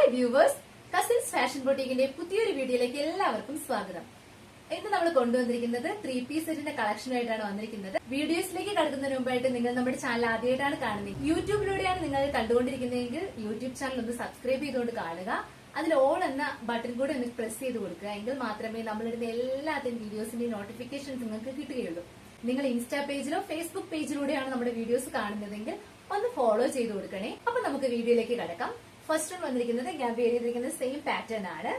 Hi viewers, cousins fashion ബൊട്ടീക്കിന്റെ പുതിയൊരു വീഡിയോയിലേക്ക് എല്ലാവർക്കും സ്വാഗതം. ഇന്ന് നമ്മൾ കൊണ്ടുവന്നിരിക്കുന്നത് 3-piece സെറ്റിന്റെ കളക്ഷനായിട്ടാണ് വന്നിരിക്കുന്നത്. വീഡിയോസിലേക്ക് കടക്കുന്നതിന് മുമ്പായിട്ട് നിങ്ങൾ നമ്മുടെ ചാനൽ ആദ്യമായിട്ടാണ് കാണുന്നത്, യൂട്യൂബിലൂടെയാണ് നിങ്ങൾ കണ്ടുകൊണ്ടിരിക്കുന്നതെങ്കിൽ യൂട്യൂബ് ചാനൽ ഒന്ന് സബ്സ്ക്രൈബ് ചെയ്തുകൊണ്ട് കാണുക. അതിൽ ഓൾ എന്ന ബട്ടൺ കൂടെ ഒന്ന് പ്രസ് ചെയ്ത് കൊടുക്കുക. എങ്കിൽ മാത്രമേ നമ്മളിടുന്ന എല്ലാത്തിനും വീഡിയോസിന്റെ നോട്ടിഫിക്കേഷൻസ് നിങ്ങൾക്ക് കിട്ടുകയുള്ളൂ. നിങ്ങൾ ഇൻസ്റ്റാ പേജിലോ ഫേസ്ബുക്ക് പേജിലൂടെയാണ് നമ്മുടെ വീഡിയോസ് കാണുന്നതെങ്കിൽ ഒന്ന് ഫോളോ ചെയ്ത് കൊടുക്കണേ. അപ്പൊ നമുക്ക് വീഡിയോയിലേക്ക് കടക്കാം. ഫസ്റ്റ് വൺ വന്നിരിക്കുന്നത് ഞാൻ വെയർ ചെയ്തിരിക്കുന്നത് സെയിം പാറ്റേൺ ആണ്.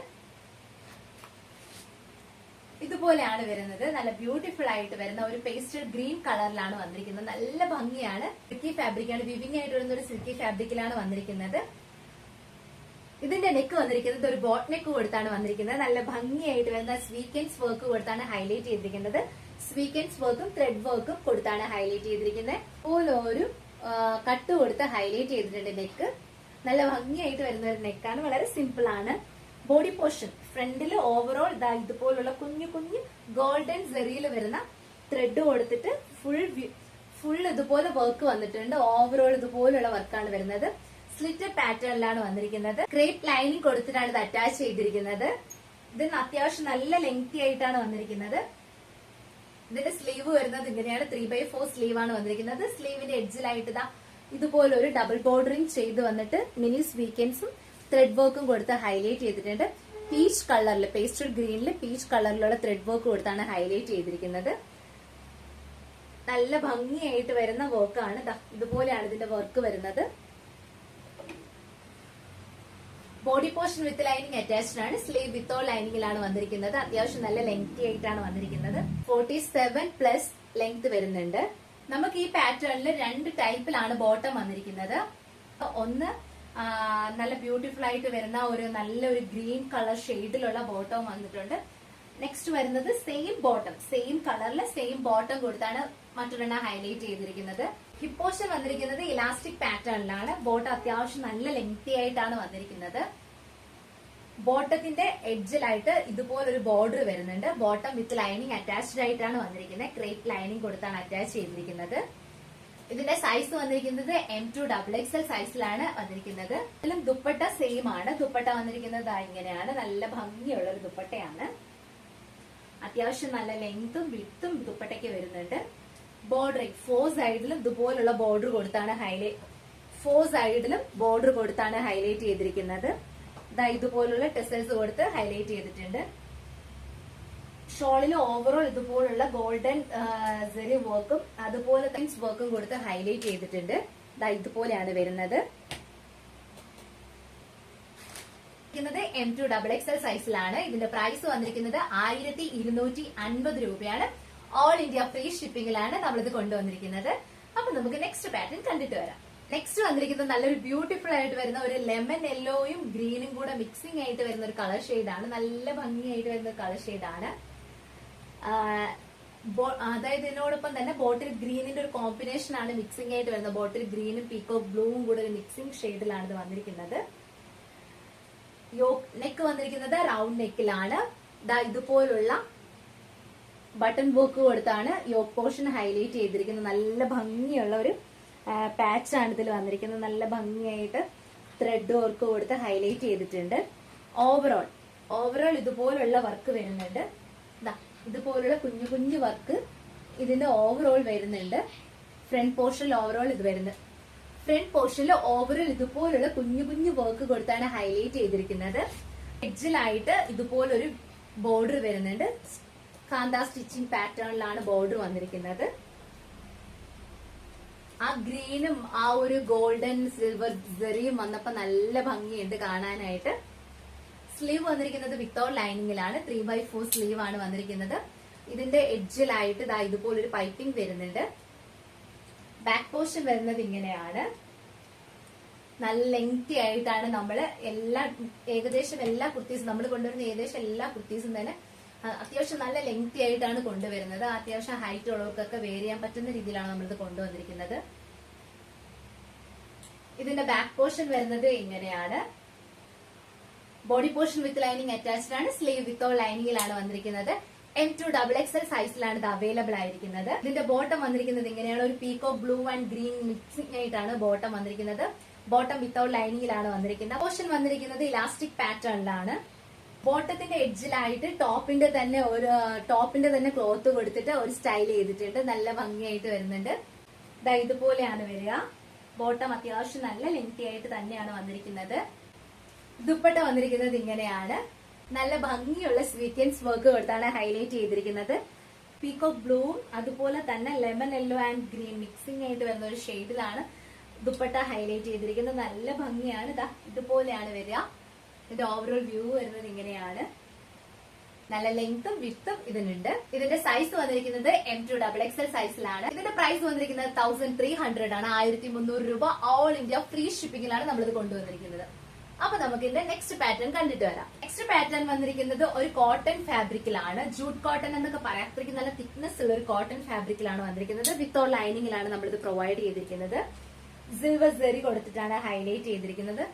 ഇതുപോലെയാണ് വരുന്നത്. നല്ല ബ്യൂട്ടിഫുൾ ആയിട്ട് വരുന്ന ഒരു പേസ്റ്റൽ ഗ്രീൻ കളറിലാണ് വന്നിരിക്കുന്നത്. നല്ല ഭംഗിയാണ്. സിൽക്കി ഫാബ്രിക് ആണ്, വിവിംഗ് ആയിട്ട് വരുന്ന ഒരു സിൽക്കി ഫാബ്രിക്കിലാണ് വന്നിരിക്കുന്നത്. ഇതിന്റെ നെക്ക് വന്നിരിക്കുന്നത് ഒരു ബോട്ട് നെക്ക് കൊടുത്താണ് വന്നിരിക്കുന്നത്. നല്ല ഭംഗിയായിട്ട് വരുന്ന സ്വീക്കൻസ് വർക്ക് കൊടുത്താണ് ഹൈലൈറ്റ് ചെയ്തിരിക്കുന്നത്. സ്വീക്കൻസ് വർക്കും ത്രെഡ് വർക്കും കൊടുത്താണ് ഹൈലൈറ്റ് ചെയ്തിരിക്കുന്നത്. അതുപോലെ ഒരു കട്ട് കൊടുത്ത് ഹൈലൈറ്റ് ചെയ്തിട്ടുണ്ട് നെക്ക്. നല്ല ഭംഗിയായിട്ട് വരുന്ന ഒരു നെക്കാണ്. വളരെ സിമ്പിൾ ആണ്. ബോഡി പോർഷൻ ഫ്രണ്ടിൽ ഓവറോൾ ഇതുപോലുള്ള കുഞ്ഞു കുഞ്ഞു ഗോൾഡൻ സെറിയിൽ വരുന്ന ത്രെഡ് കൊടുത്തിട്ട് ഫുൾ ഇതുപോലെ വർക്ക് വന്നിട്ടുണ്ട്. ഓവറോൾ ഇതുപോലുള്ള വർക്കാണ് വരുന്നത്. സ്ലിറ്റ് പാറ്റേണിലാണ് വന്നിരിക്കുന്നത്. ക്രേപ്പ് ലൈനിങ് കൊടുത്തിട്ടാണ് ഇത് അറ്റാച്ച് ചെയ്തിരിക്കുന്നത്. ഇതിന് അത്യാവശ്യം നല്ല ലെങ്തി ആയിട്ടാണ് വന്നിരിക്കുന്നത്. ഇതിന്റെ സ്ലീവ് വരുന്നത് ഇങ്ങനെയാണ്. 3/4 സ്ലീവ് ആണ് വന്നിരിക്കുന്നത്. സ്ലീവിന്റെ എഡ്ജിലായിട്ട് ഇതുപോലെ ഒരു ഡബിൾ ബോർഡറിംഗ് ചെയ്ത് വന്നിട്ട് മിനി സ്വീക്കൻസും ത്രെഡ് വർക്കും കൊടുത്ത് ഹൈലൈറ്റ് ചെയ്തിട്ടുണ്ട്. പീച്ച് കളറിൽ, പേസ്റ്റൽ ഗ്രീനിൽ പീച്ച് കളറിലുള്ള ത്രെഡ് വർക്ക് കൊടുത്താണ് ഹൈലൈറ്റ് ചെയ്തിരിക്കുന്നത്. നല്ല ഭംഗിയായിട്ട് വരുന്ന വർക്കാണ്. ഇതുപോലെയാണ് ഇതിന്റെ വർക്ക് വരുന്നത്. Body portion with lining attached ആണ്. സ്ലീവ് വിത്തോ ലൈനിങ്ങിലാണ് വന്നിരിക്കുന്നത്. അത്യാവശ്യം നല്ല ലെങ്തി ആയിട്ടാണ് വന്നിരിക്കുന്നത്. 47+ ലെങ്ത് വരുന്നുണ്ട്. നമുക്ക് ഈ പാറ്റേണിൽ 2 ടൈപ്പിലാണ് ബോട്ടം വന്നിരിക്കുന്നത്. ഒന്ന് നല്ല ബ്യൂട്ടിഫുൾ ആയിട്ട് വരുന്ന ഒരു നല്ലൊരു ഗ്രീൻ കളർ ഷെയ്ഡിലുള്ള ബോട്ടം വന്നിട്ടുണ്ട്. നെക്സ്റ്റ് വരുന്നത് സെയിം ബോട്ടം, സെയിം കളറിൽ സെയിം ബോട്ടം കൊടുത്താണ് മറ്റൊരെണ്ണം ഹൈലൈറ്റ് ചെയ്തിരിക്കുന്നത്. ഹിപ്പ് പോർഷൻ വന്നിരിക്കുന്നത് ഇലാസ്റ്റിക് പാറ്റേണിലാണ്. ബോട്ടം അത്യാവശ്യം നല്ല ലെങ്തി ആയിട്ടാണ് വന്നിരിക്കുന്നത്. ബോട്ടത്തിന്റെ എഡ്ജിലായിട്ട് ഇതുപോലൊരു ബോർഡർ വരുന്നുണ്ട്. ബോട്ടം വിത്ത് ലൈനിങ് അറ്റാച്ച്ഡ് ആയിട്ടാണ് വന്നിരിക്കുന്നത്. ക്രേപ്പ് ലൈനിങ് കൊടുത്താണ് അറ്റാച്ച് ചെയ്തിരിക്കുന്നത്. ഇതിന്റെ സൈസ് വന്നിരിക്കുന്നത് M2XXL സൈസിലാണ് വന്നിരിക്കുന്നത്. ഇതിലും ദുപ്പട്ട സെയിം ആണ്. ദുപ്പട്ട വന്നിരിക്കുന്നത് ഇങ്ങനെയാണ്. നല്ല ഭംഗിയുള്ള ഒരു ദുപ്പട്ടയാണ്. അത്യാവശ്യം നല്ല ലെങ്തും വിഡ്ത്തും ദുപ്പട്ടയ്ക്ക് വരുന്നുണ്ട്. ബോർഡർ 4 സൈഡിലും ഇതുപോലുള്ള ബോർഡർ കൊടുത്താണ് ഹൈലൈറ്റ് ചെയ്തിരിക്കുന്നത്. ഇതുപോലുള്ള ടെസൽസ് കൊടുത്ത് ഹൈലൈറ്റ് ചെയ്തിട്ടുണ്ട്. ഷോളിൽ ഓവറോൾ ഇതുപോലുള്ള ഗോൾഡൻ സെറി വർക്കും അതുപോലെ വർക്കും കൊടുത്ത് ഹൈലൈറ്റ് ചെയ്തിട്ടുണ്ട്. ഇതുപോലെയാണ് വരുന്നത്. M2XXL സൈസിലാണ്. ഇതിന്റെ പ്രൈസ് വന്നിരിക്കുന്നത് 1250 രൂപയാണ്. ഓൾ ഇന്ത്യ ഫ്രീ ഷിപ്പിംഗിലാണ് നമ്മളിത് കൊണ്ടുവന്നിരിക്കുന്നത്. അപ്പൊ നമുക്ക് നെക്സ്റ്റ് പാറ്റേൺ കണ്ടിട്ട് വരാം. നെക്സ്റ്റ് വന്നിരിക്കുന്നത് നല്ലൊരു ബ്യൂട്ടിഫുൾ ആയിട്ട് വരുന്ന ഒരു ലെമൺ യെല്ലോയും ഗ്രീനും കൂടെ മിക്സിംഗ് ആയിട്ട് വരുന്ന ഒരു കളർ ഷെയ്ഡാണ്. നല്ല ഭംഗിയായിട്ട് വരുന്ന ഒരു കളർ ഷെയ്ഡാണ്. അതായത് ഇതിനോടൊപ്പം തന്നെ ബോട്ടിൽ ഗ്രീനിന്റെ ഒരു കോമ്പിനേഷൻ ആണ് മിക്സിംഗ് ആയിട്ട് വരുന്നത്. ബോട്ടിൽ ഗ്രീനും പീക്കോ ബ്ലൂവും കൂടെ ഒരു മിക്സിംഗ് ഷെയ്ഡിലാണ് ഇത് വന്നിരിക്കുന്നത്. നെക്ക് വന്നിരിക്കുന്നത് റൗണ്ട് നെക്കിലാണ്. ഇതുപോലുള്ള ബട്ടൺ വർക്ക് കൊടുത്താണ് യോക്ക് പോർഷൻ ഹൈലൈറ്റ് ചെയ്തിരിക്കുന്നത്. നല്ല ഭംഗിയുള്ള ഒരു പാച്ചാണ് ഇതിൽ വന്നിരിക്കുന്നത്. നല്ല ഭംഗിയായിട്ട് ത്രെഡ് വർക്ക് കൊടുത്ത് ഹൈലൈറ്റ് ചെയ്തിട്ടുണ്ട്. ഓവറോൾ ഇതുപോലുള്ള വർക്ക് വരുന്നുണ്ട്. ഇതുപോലുള്ള കുഞ്ഞു കുഞ്ഞു വർക്ക് ഇതിന്റെ ഓവറോൾ വരുന്നുണ്ട്. ഫ്രണ്ട് പോർഷനിൽ ഓവറോൾ ഇത് വരുന്നത്. ഫ്രണ്ട് പോർഷനിൽ ഓവറോൾ ഇതുപോലുള്ള കുഞ്ഞു കുഞ്ഞു വർക്ക് കൊടുത്താണ് ഹൈലൈറ്റ് ചെയ്തിരിക്കുന്നത്. എഡ്ജിലായിട്ട് ഇതുപോലൊരു ബോർഡർ വരുന്നുണ്ട്. കാന്ത സ്റ്റിച്ചിങ് പാറ്റേണിലാണ് ബോർഡർ വന്നിരിക്കുന്നത്. ആ ഗ്രീനും ആ ഒരു ഗോൾഡൻ സിൽവർ സെറിയും വന്നപ്പോ നല്ല ഭംഗിയുണ്ട് കാണാനായിട്ട്. സ്ലീവ് വന്നിരിക്കുന്നത് വിത്തൗട്ട് ലൈനിങ്ങിലാണ്. 3/4 സ്ലീവ് ആണ് വന്നിരിക്കുന്നത്. ഇതിന്റെ എഡ്ജിലായിട്ട് ഇതുപോലൊരു പൈപ്പിംഗ് വരുന്നുണ്ട്. ബാക്ക് പോർഷൻ വരുന്നത് ഇങ്ങനെയാണ്. നല്ല ലെങ്തി ആയിട്ടാണ് നമ്മൾ ഏകദേശം എല്ലാ കുർത്തീസും നമ്മൾ കൊണ്ടുവരുന്ന ഏകദേശം എല്ലാ കുർത്തീസും തന്നെ അത്യാവശ്യം നല്ല ലെങ്തി ആയിട്ടാണ് കൊണ്ടുവരുന്നത്. അത്യാവശ്യം ഹൈറ്റ് ഉള്ളവർക്കൊക്കെ വെയർ ചെയ്യാൻ പറ്റുന്ന രീതിയിലാണ് നമ്മളിത് കൊണ്ടുവന്നിരിക്കുന്നത്. ഇതിന്റെ ബാക്ക് പോർഷൻ വരുന്നത് ഇങ്ങനെയാണ്. Body portion with lining attached ആണ്. സ്ലീവ് വിത്തോ ലൈനിങ്ങിലാണ് വന്നിരിക്കുന്നത്. M2XXL സൈസിലാണ് ഇത് അവൈലബിൾ ആയിരിക്കുന്നത്. ഇതിന്റെ ബോട്ടം വന്നിരിക്കുന്നത് ഇങ്ങനെയാണ്. ഒരു പീക്കോ ബ്ലൂ ആൻഡ് ഗ്രീൻ മിക്സിംഗ് ആയിട്ടാണ് ബോട്ടം വന്നിരിക്കുന്നത്. ബോട്ടം വിത്തൗട്ട് ലൈനിങ്ങിലാണ് വന്നിരിക്കുന്നത്. പോർഷൻ വന്നിരിക്കുന്നത് ഇലാസ്റ്റിക് പാറ്റേണിലാണ്. ബോട്ടത്തിന്റെ എഡ്ജിലായിട്ട് ടോപ്പിന്റെ തന്നെ ക്ലോത്ത് കൊടുത്തിട്ട് ഒരു സ്റ്റൈൽ ചെയ്തിട്ടുണ്ട്. നല്ല ഭംഗിയായിട്ട് വരുന്നുണ്ട്. ഇതുപോലെയാണ് വരിക. ബോട്ടം അത്യാവശ്യം നല്ല ലെങ്തി ആയിട്ട് തന്നെയാണ് വന്നിരിക്കുന്നത്. ദുപ്പട്ട വന്നിരിക്കുന്നത് ഇങ്ങനെയാണ്. നല്ല ഭംഗിയുള്ള സ്വീക്വൻസ് വർക്ക് കൊടുത്താണ് ഹൈലൈറ്റ് ചെയ്തിരിക്കുന്നത്. പീകോക്ക് ബ്ലൂവും അതുപോലെ തന്നെ lemon yellow and green mixing ആയിട്ട് വരുന്ന ഒരു ഷെയ്ഡിലാണ് ദുപ്പട്ട ഹൈലൈറ്റ് ചെയ്തിരിക്കുന്നത്. നല്ല ഭംഗിയാണ്. ഇതുപോലെയാണ് വരിക. ഇതിന്റെ ഓവറോൾ വ്യൂ വരുന്നത് ഇങ്ങനെയാണ്. നല്ല ലെങ്തും വിത്തും ഇതിനുണ്ട്. ഇതിന്റെ സൈസ് വന്നിരിക്കുന്നത് M2XXL സൈസിലാണ്. ഇതിന്റെ പ്രൈസ് വന്നിരിക്കുന്നത് 1300 ആണ്. 1300 രൂപ. ഓൾ ഇന്ത്യ ഫ്രീ ഷിപ്പിംഗിലാണ് നമ്മളിത് കൊണ്ടുവന്നിരിക്കുന്നത്. അപ്പൊ നമുക്ക് ഇതിന്റെ നെക്സ്റ്റ് പാറ്റേൺ കണ്ടിട്ട് വരാം. നെക്സ്റ്റ് പാറ്റേൺ വന്നിരിക്കുന്നത് ഒരു കോട്ടൺ ഫാബ്രിക്കിലാണ്. ജൂട്ട് കോട്ടൺ എന്നൊക്കെ പറയാം. അത്രയ്ക്ക് നല്ല തിക്നെസ് ഉള്ള ഒരു കോട്ടൺ ഫാബ്രിക്കിലാണ് വന്നിരിക്കുന്നത്. വിത്തൗട്ട് ലൈനിങ്ങിലാണ് നമ്മളിത് പ്രൊവൈഡ് ചെയ്തിരിക്കുന്നത്. സിൽവർ സെറി കൊടുത്തിട്ടാണ് ഹൈലൈറ്റ് ചെയ്തിരിക്കുന്നത്.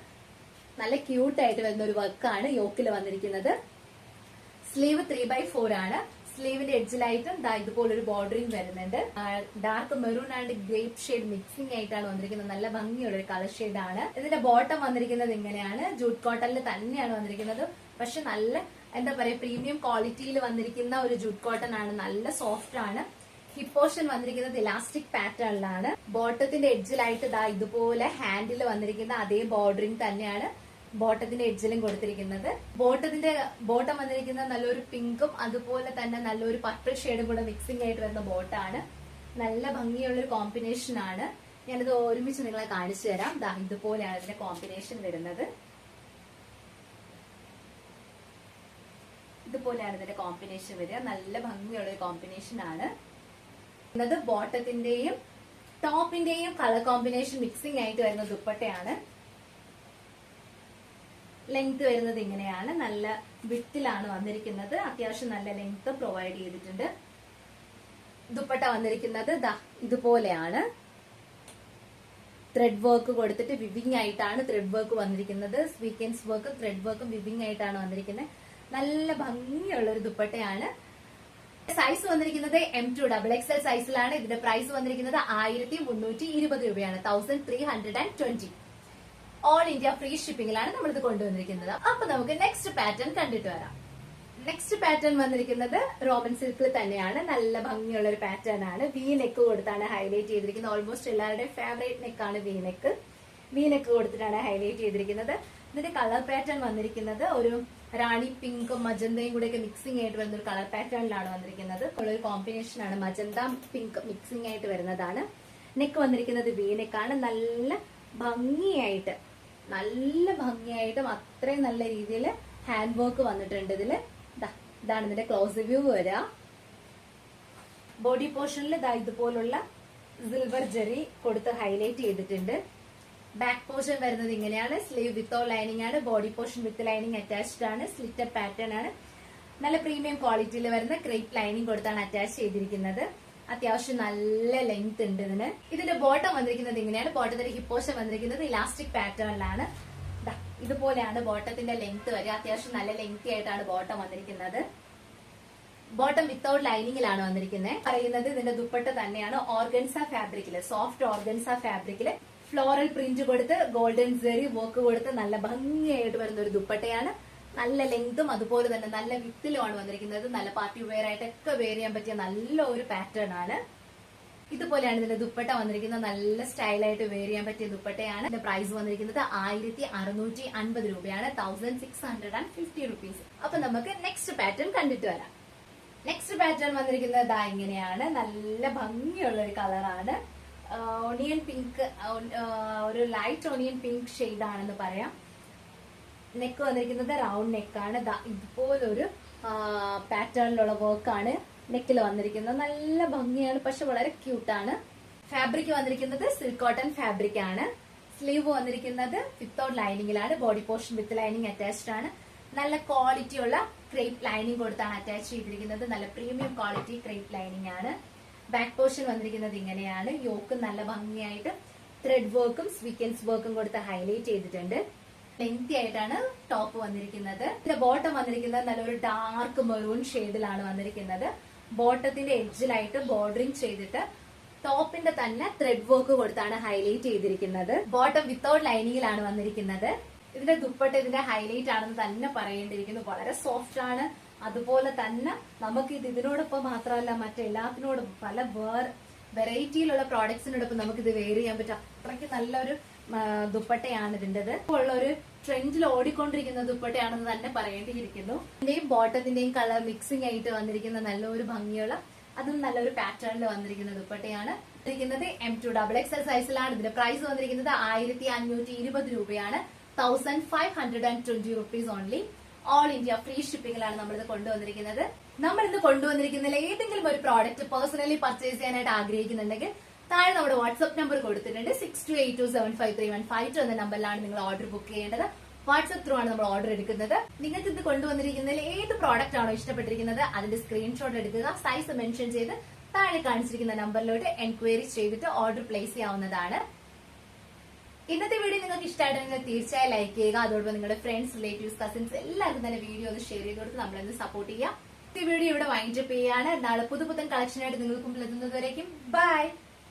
നല്ല ക്യൂട്ട് ആയിട്ട് വരുന്ന ഒരു വർക്കാണ് യോക്കിൽ വന്നിരിക്കുന്നത്. സ്ലീവ് 3/4 ആണ്. സ്ലീവിന്റെ എഡ്ജിലായിട്ടും ഇതുപോലൊരു ബോർഡറിംഗ് വരുന്നുണ്ട്. Dark maroon and grape shade mixing ആയിട്ടാണ് വന്നിരിക്കുന്നത്. നല്ല ഭംഗിയുള്ള ഒരു കളർ ഷെയ്ഡ് ആണ്. ഇതിന്റെ ബോട്ടം വന്നിരിക്കുന്നത് ഇങ്ങനെയാണ്. ജൂട്ട് കോട്ടണിൽ തന്നെയാണ് വന്നിരിക്കുന്നത്. പക്ഷെ നല്ല എന്താ പറയാ പ്രീമിയം ക്വാളിറ്റിയിൽ വന്നിരിക്കുന്ന ഒരു ജൂട്ട് കോട്ടൺ ആണ്. നല്ല സോഫ്റ്റ് ആണ്. ഹിപ്പ് പോർഷൻ വന്നിരിക്കുന്നത് ഇലാസ്റ്റിക് പാറ്റേണിലാണ്. ബോട്ടത്തിന്റെ എഡ്ജിലായിട്ട് ഇതുപോലെ ഹാൻഡിൽ വന്നിരിക്കുന്ന അതേ ബോർഡറിംഗ് തന്നെയാണ് ബോട്ടത്തിന്റെ എഡ്ജിലും കൊടുത്തിരിക്കുന്നത്. ബോട്ടം വന്നിരിക്കുന്നത് നല്ലൊരു പിങ്കും അതുപോലെ തന്നെ നല്ലൊരു പർപ്പിൾ ഷെയ്ഡും കൂടെ മിക്സിംഗ് ആയിട്ട് വരുന്ന ബോട്ടാണ്. നല്ല ഭംഗിയുള്ളൊരു കോമ്പിനേഷൻ ആണ്. ഞാനിത് ഒരുമിച്ച് നിങ്ങളെ കാണിച്ചു തരാം. ഇതുപോലെയാണ് ഇതിന്റെ കോമ്പിനേഷൻ വരുന്നത്. ഇതുപോലെയാണ് ഇതിന്റെ കോമ്പിനേഷൻ വരിക. നല്ല ഭംഗിയുള്ള ഒരു കോമ്പിനേഷൻ ആണ്. ബോട്ടത്തിന്റെയും ടോപ്പിന്റെയും കളർ കോമ്പിനേഷൻ മിക്സിംഗ് ആയിട്ട് വരുന്ന ദുപ്പട്ടയാണ്. ലെങ്ത് വരുന്നത് ഇങ്ങനെയാണ്. നല്ല വിട്ടിലാണ് വന്നിരിക്കുന്നത്. അത്യാവശ്യം നല്ല ലെങ്ത് പ്രൊവൈഡ് ചെയ്തിട്ടുണ്ട്. ദുപ്പട്ട വന്നിരിക്കുന്നത് ഇതുപോലെയാണ്. ത്രെഡ് വർക്ക് കൊടുത്തിട്ട് വിവിംഗ് ആയിട്ടാണ് ത്രെഡ് വർക്ക് വന്നിരിക്കുന്നത്. സ്വീക്വൻസ് വർക്കും ത്രെഡ് വർക്കും വിവിംഗ് ആയിട്ടാണ് വന്നിരിക്കുന്നത്. നല്ല ഭംഗിയുള്ള ഒരു ദുപ്പട്ടയാണ്. സൈസ് വന്നിരിക്കുന്നത് M2XXL സൈസിലാണ്. ഇതിന്റെ പ്രൈസ് വന്നിരിക്കുന്നത് 1320 രൂപയാണ്. 1320. ഓൾ ഇന്ത്യ ഫ്രീ ഷിപ്പിംഗിലാണ് നമ്മളിത് കൊണ്ടുവന്നിരിക്കുന്നത്. അപ്പൊ നമുക്ക് നെക്സ്റ്റ് പാറ്റേൺ കണ്ടിട്ട് വരാം. നെക്സ്റ്റ് പാറ്റേൺ വന്നിരിക്കുന്നത് റോമൻ സിൽക്കിൽ തന്നെയാണ്. നല്ല ഭംഗിയുള്ള ഒരു പാറ്റേൺ ആണ്. വി നെക്ക് കൊടുത്താണ് ഹൈലൈറ്റ് ചെയ്തിരിക്കുന്നത്. ഓൾമോസ്റ്റ് എല്ലാവരുടെയും ഫേവറേറ്റ് നെക്കാണ് വി നെക്ക്. വി നെക്ക് കൊടുത്തിട്ടാണ് ഹൈലൈറ്റ് ചെയ്തിരിക്കുന്നത്. ഇതിന്റെ കളർ പാറ്റേൺ വന്നിരിക്കുന്നത് ഒരു റാണി പിങ്കും മജന്തയും കൂടെ ഒക്കെ മിക്സിംഗ് ആയിട്ട് വരുന്ന ഒരു കളർ പാറ്റേണിലാണ് വന്നിരിക്കുന്നത്. ഉള്ളൊരു കോമ്പിനേഷൻ ആണ്. മജന്ത പിങ്ക് മിക്സിംഗ് ആയിട്ട് വരുന്നതാണ്. നെക്ക് വന്നിരിക്കുന്നത് വി നെക്കാണ്. നല്ല ഭംഗിയായിട്ടും അത്രയും നല്ല രീതിയിൽ ഹാൻഡ് വർക്ക് വന്നിട്ടുണ്ട്. ഇതില് ഇതാണ് ഇതിന്റെ ക്ലോസ് വ്യൂ വരിക. ബോഡി പോർഷനിൽ ഇതുപോലുള്ള സിൽവർ ജെറി കൊടുത്ത് ഹൈലൈറ്റ് ചെയ്തിട്ടുണ്ട്. ബാക്ക് പോർഷൻ വരുന്നത് ഇങ്ങനെയാണ്. സ്ലീവ് വിത്തൗട്ട് ലൈനിങ് ആണ്. Body portion with lining attached ആണ്. സ്ലിറ്റഡ് പാറ്റേൺ ആണ്. നല്ല പ്രീമിയം ക്വാളിറ്റിയിൽ വരുന്ന ക്രേപ്പ് ലൈനിങ് കൊടുത്താണ് അറ്റാച്ച് ചെയ്തിരിക്കുന്നത്. അത്യാവശ്യം നല്ല ലെങ്ത് ഉണ്ട് ഇതിന്. ഇതിന്റെ ബോട്ടം വന്നിരിക്കുന്നത് ഇങ്ങനെയാണ്. ബോട്ടത്തിന്റെ ഹിപ്പ് പോർഷൻ വന്നിരിക്കുന്നത് ഇലാസ്റ്റിക് പാറ്റേണിലാണ്. ഇതുപോലെയാണ് ബോട്ടത്തിന്റെ ലെങ്ത് വരിക. അത്യാവശ്യം നല്ല ലെങ്തി ആയിട്ടാണ് ബോട്ടം വന്നിരിക്കുന്നത്. ബോട്ടം വിത്തൗട്ട് ലൈനിങ്ങിലാണ് വന്നിരിക്കുന്നത്. പറയുന്നത് ഇതിന്റെ ദുപ്പട്ട തന്നെയാണ്. ഓർഗൻസ ഫാബ്രിക്കില്, സോഫ്റ്റ് ഓർഗൻസ ഫാബ്രിക്കില് ഫ്ലോറൽ പ്രിന്റ് കൊടുത്ത് ഗോൾഡൻ സെറി വർക്ക് കൊടുത്ത് നല്ല ഭംഗിയായിട്ട് വരുന്ന ഒരു ദുപ്പട്ടയാണ്. നല്ല ലെങ്തും അതുപോലെ തന്നെ നല്ല വിത്തിലുമാണ് വന്നിരിക്കുന്നത്. നല്ല പാർട്ടി വെയർ ആയിട്ടൊക്കെ വെയർ ചെയ്യാൻ പറ്റിയ നല്ല ഒരു പാറ്റേൺ ആണ്. ഇതുപോലെയാണ് ഇതിന്റെ ദുപ്പട്ട വന്നിരിക്കുന്നത്. നല്ല സ്റ്റൈലായിട്ട് വെയർ ചെയ്യാൻ പറ്റിയ ദുപ്പട്ടയാണ്. ഇതിന്റെ പ്രൈസ് വന്നിരിക്കുന്നത് 1650 രൂപയാണ്. 1650 റുപ്പീസ്. അപ്പൊ നമുക്ക് നെക്സ്റ്റ് പാറ്റേൺ കണ്ടിട്ട് വരാം. നെക്സ്റ്റ് പാറ്റേൺ വന്നിരിക്കുന്നത് ഇങ്ങനെയാണ്. നല്ല ഭംഗിയുള്ള ഒരു കളറാണ്. ഓണിയൻ പിങ്ക്, ഒരു ലൈറ്റ് ഓണിയൻ പിങ്ക് ഷെയ്ഡ് ആണെന്ന് പറയാം. നെക്ക് വന്നിരിക്കുന്നത് റൗണ്ട് നെക്കാണ്. ഇതുപോലൊരു പാറ്റേണിലുള്ള വർക്കാണ് നെക്കിൽ വന്നിരിക്കുന്നത്. നല്ല ഭംഗിയാണ്, പക്ഷെ വളരെ ക്യൂട്ടാണ്. ഫാബ്രിക് വന്നിരിക്കുന്നത് സിൽക്ക് കോട്ടൺ ഫാബ്രിക് ആണ്. സ്ലീവ് വന്നിരിക്കുന്നത് വിത്തൗട്ട് ലൈനിങ്ങിലാണ്. Body portion with lining attached ആണ്. നല്ല ക്വാളിറ്റിയുള്ള ക്രേപ്പ് ലൈനിങ് കൊടുത്താണ് അറ്റാച്ച് ചെയ്തിരിക്കുന്നത്. നല്ല പ്രീമിയം ക്വാളിറ്റി ക്രേപ്പ് ലൈനിങ് ആണ്. ബാക്ക് പോർഷൻ വന്നിരിക്കുന്നത് ഇങ്ങനെയാണ്. യോക്ക് നല്ല ഭംഗിയായിട്ട് ത്രെഡ് വർക്കും സ്വീക്വൻസ് വർക്കും കൊടുത്ത് ഹൈലൈറ്റ് ചെയ്തിട്ടുണ്ട്. ലെങ്തി ആയിട്ടാണ് ടോപ്പ് വന്നിരിക്കുന്നത്. ഇതിന്റെ ബോട്ടം വന്നിരിക്കുന്നത് നല്ലൊരു ഡാർക്ക് മെറൂൺ ഷെയ്ഡിലാണ് വന്നിരിക്കുന്നത്. ബോട്ടത്തിന്റെ എഡ്ജിലായിട്ട് ബോർഡറിംഗ് ചെയ്തിട്ട് ടോപ്പിന്റെ തന്നെ ത്രെഡ് വർക്ക് കൊടുത്താണ് ഹൈലൈറ്റ് ചെയ്തിരിക്കുന്നത്. ബോട്ടം വിത്തൗട്ട് ലൈനിങ്ങിലാണ് വന്നിരിക്കുന്നത്. ഇതിന്റെ ദുപ്പട്ട ഇതിന്റെ ഹൈലൈറ്റ് ആണെന്ന് തന്നെ പറയേണ്ടിയിരിക്കുന്നു. വളരെ സോഫ്റ്റ് ആണ്. അതുപോലെ തന്നെ നമുക്ക് ഇതിനോടൊപ്പം മാത്രമല്ല മറ്റെല്ലാത്തിനോടും പല വെറൈറ്റിയിലുള്ള പ്രോഡക്ട്സിനോടൊപ്പം നമുക്ക് ഇത് വെയർ ചെയ്യാൻ പറ്റും. അത്രയ്ക്ക് നല്ലൊരു ദുപ്പട്ടയാണ് ഇതിന്റേത്. ഉള്ള ഒരു ട്രെൻഡിൽ ഓടിക്കൊണ്ടിരിക്കുന്ന ദുപ്പട്ടയാണെന്ന് തന്നെ പറയേണ്ടിയിരിക്കുന്നു. ഇതിന്റെയും ബോട്ടത്തിന്റെയും കളർ മിക്സിംഗ് ആയിട്ട് വന്നിരിക്കുന്ന നല്ലൊരു ഭംഗിയുള്ള അതും നല്ലൊരു പാറ്റേണിൽ വന്നിരിക്കുന്ന ദുപ്പട്ടയാണ്. M2XXL സൈസിലാണ്. ഇതിന്റെ പ്രൈസ് വന്നിരിക്കുന്നത് 1520 രൂപയാണ്. 1520 rupees only. All India free ഷിപ്പിംഗിലാണ് നമ്മളിത് കൊണ്ടുവന്നിരിക്കുന്നത്. നമ്മൾ ഇന്ന് കൊണ്ടുവന്നിരിക്കുന്നതിൽ ഏതെങ്കിലും ഒരു പ്രോഡക്റ്റ് പേഴ്സണലി പർച്ചേസ് ചെയ്യാനായിട്ട് ആഗ്രഹിക്കുന്നുണ്ടെങ്കിൽ താഴെ നമ്മുടെ വാട്സ്ആപ്പ് നമ്പർ കൊടുത്തിട്ടുണ്ട്. 6282753152 എന്ന നമ്പറിലാണ് നിങ്ങൾ ഓർഡർ ബുക്ക് ചെയ്യേണ്ടത്. വാട്സ്ആപ്പ് ത്രൂ ആണ് നമ്മൾ ഓർഡർ എടുക്കുന്നത്. നിങ്ങൾക്ക് ഇത് കൊണ്ടുവന്നിരിക്കുന്നതിൽ ഏത് പ്രോഡക്റ്റ് ആണോ ഇഷ്ടപ്പെട്ടിരിക്കുന്നത് അതിന്റെ സ്ക്രീൻഷോട്ട് എടുക്കുക. സൈസ് മെൻഷൻ ചെയ്ത് താഴെ കാണിച്ചിരിക്കുന്ന നമ്പറിലോട്ട് എൻക്വയറി ചെയ്തിട്ട് ഓർഡർ പ്ലേസ് ചെയ്യാവുന്നതാണ്. ഇന്നത്തെ വീഡിയോ നിങ്ങൾക്ക് ഇഷ്ടമായിട്ടുണ്ടെങ്കിൽ തീർച്ചയായും ലൈക്ക് ചെയ്യുക. അതോടൊപ്പം നിങ്ങളുടെ ഫ്രണ്ട്സ്, റിലേറ്റീവ്സ്, കസിൻസ് എല്ലാവർക്കും തന്നെ വീഡിയോ ഒന്ന് ഷെയർ ചെയ്ത് കൊടുത്ത് നമ്മളൊന്ന് സപ്പോർട്ട് ചെയ്യാം. ഈ വീഡിയോ ഇവിടെ വൈൻഡപ്പ് ചെയ്യാണ്. നാളെ പുതുപുത്തൻ കളക്ഷനായിട്ട് നിങ്ങൾക്ക് മുമ്പിൽ എത്തുന്നതുവരേക്കും ബൈ.